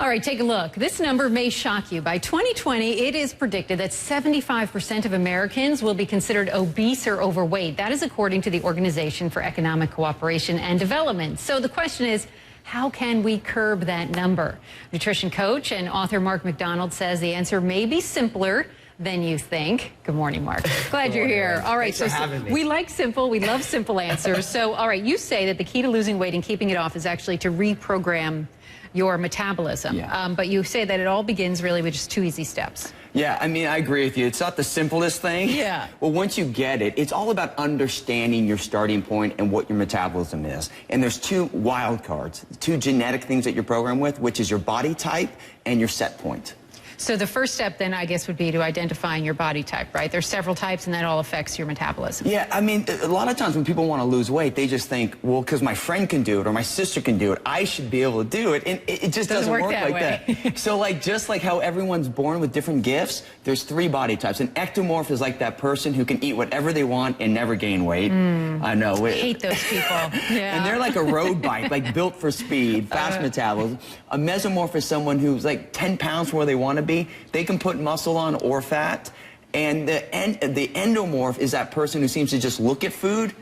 All right, take a look. This number may shock you. By 2020, it is predicted that 75% of Americans will be considered obese or overweight. That is according to the Organization for Economic Cooperation and Development. So the question is, how can we curb that number? Nutrition coach and author Mark Macdonald says the answer may be simpler than you think. Good morning, Mark. Glad you're here. All right, Thanks for having me. We like simple. We love simple answers. So, all right, you say that the key to losing weight and keeping it off is actually to reprogram your metabolism. Yeah. But you say that it all begins really with just 2 easy steps. Yeah, I mean, I agree with you. It's not the simplest thing. Yeah. Well, once you get it, it's all about understanding your starting point and what your metabolism is. And there's 2 wild cards, 2 genetic things that you're programmed with, which is your body type and your set point. So the first step then, I guess, would be to identifying your body type, right? There's several types, and that all affects your metabolism. Yeah, I mean, a lot of times when people want to lose weight, they just think, well, because my friend can do it or my sister can do it, I should be able to do it. And it just doesn't work like that. So just like how everyone's born with different gifts, there's 3 body types. An ectomorph is like that person who can eat whatever they want and never gain weight. I know. I hate those people. Yeah. And they're like a road bike, like built for speed, fast metabolism. A mesomorph is someone who's like 10 pounds from where they want to be. They can put muscle on or fat. And the endomorph is that person who seems to just look at food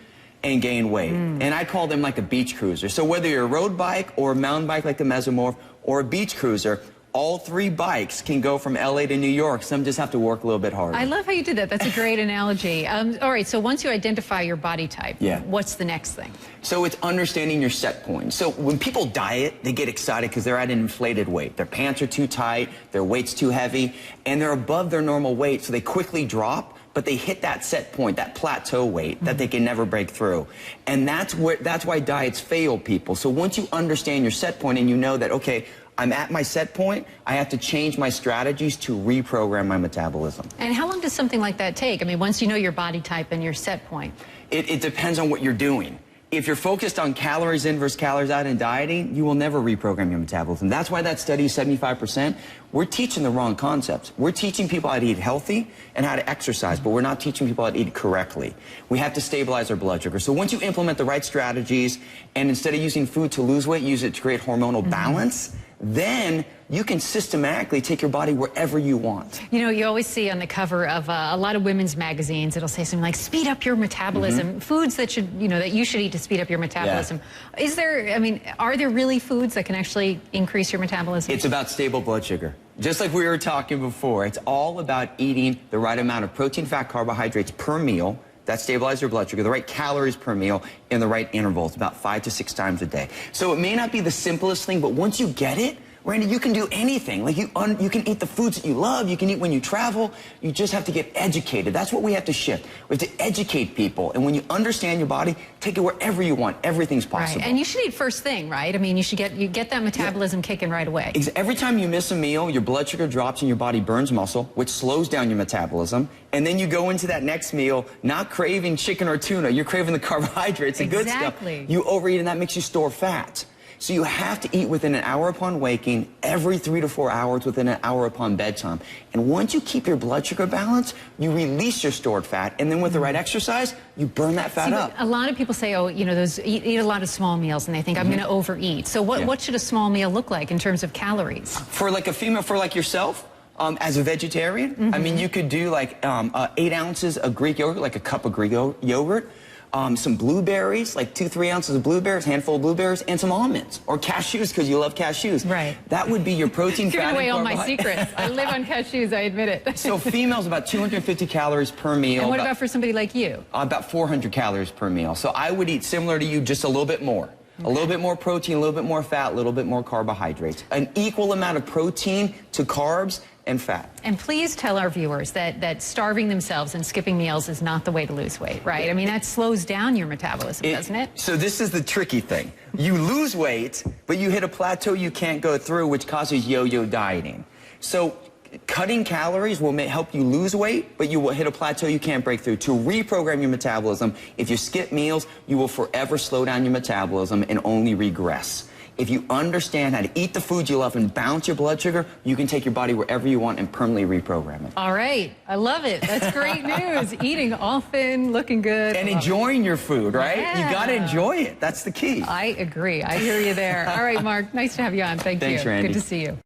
and gain weight. And I call them like a beach cruiser. So whether you're a road bike or a mountain bike like the mesomorph or a beach cruiser, all 3 bikes can go from LA to New York. Some just have to work a little bit harder. I love how you did that. That's a great analogy. All right, so once you identify your body type, what's the next thing? So it's understanding your set point. So when people diet, they get excited because they're at an inflated weight. Their pants are too tight, their weight's too heavy, and they're above their normal weight, so they quickly drop, but they hit that set point, that plateau weight that they can never break through. And that's why diets fail people. So once you understand your set point and you know that, okay, I'm at my set point, I have to change my strategies to reprogram my metabolism. And how long does something like that take? I mean, once you know your body type and your set point. It depends on what you're doing. If you're focused on calories in versus calories out in dieting, you will never reprogram your metabolism. That's why that study is 75%. We're teaching the wrong concepts. We're teaching people how to eat healthy and how to exercise, but we're not teaching people how to eat correctly. We have to stabilize our blood sugar. So once you implement the right strategies, and instead of using food to lose weight, use it to create hormonal balance, then you can systematically take your body wherever you want. You know, you always see on the cover of a lot of women's magazines, it'll say something like, speed up your metabolism, foods that that you should eat to speed up your metabolism. Yeah. Is there, I mean, are there really foods that can actually increase your metabolism? It's about stable blood sugar. Just like we were talking before, it's all about eating the right amount of protein, fat, carbohydrates per meal that stabilize your blood sugar, the right calories per meal in the right intervals, about 5 to 6 times a day. So it may not be the simplest thing, but once you get it, Randy, you can do anything. Like you can eat the foods that you love. You can eat when you travel. You just have to get educated. That's what we have to shift. We have to educate people. And when you understand your body, take it wherever you want. Everything's possible. Right. And you should eat first thing, right? I mean, you get that metabolism kicking right away. Every time you miss a meal, your blood sugar drops and your body burns muscle, which slows down your metabolism. And then you go into that next meal not craving chicken or tuna. You're craving the carbohydrates, the good stuff. You overeat, and that makes you store fat. So you have to eat within an hour upon waking, every 3 to 4 hours within an hour upon bedtime. And once you keep your blood sugar balanced, you release your stored fat. And then with the right exercise, you burn that fat up. A lot of people say, oh, you know, eat a lot of small meals, and they think, I'm going to overeat. So what should a small meal look like in terms of calories? For like a female, for like yourself, as a vegetarian, I mean, you could do like 8 ounces of Greek yogurt, like a cup of Greek yogurt. Some blueberries, like 2-3 ounces of blueberries, handful of blueberries, and some almonds or cashews because you love cashews. Right. That would be your protein, fat, giving away all my carbohydrates. secrets. I live on cashews, I admit it. So females, about 250 calories per meal. And what about for somebody like you? About 400 calories per meal. So I would eat similar to you, just a little bit more. Okay. A little bit more protein, a little bit more fat, a little bit more carbohydrates. An equal amount of protein to carbs and fat. And please tell our viewers that starving themselves and skipping meals is not the way to lose weight, right? I mean, that slows down your metabolism, doesn't it? So this is the tricky thing. You lose weight, but you hit a plateau you can't go through, which causes yo-yo dieting. So cutting calories will help you lose weight, but you will hit a plateau you can't break through. To reprogram your metabolism, if you skip meals, you will forever slow down your metabolism and only regress. If you understand how to eat the foods you love and balance your blood sugar, you can take your body wherever you want and permanently reprogram it. All right. I love it. That's great news. Eating often, looking good. And enjoying your food, right? Yeah. You got to enjoy it. That's the key. I agree. I hear you there. All right, Mark. Nice to have you on. Thank you. Thanks, Randy. Good to see you.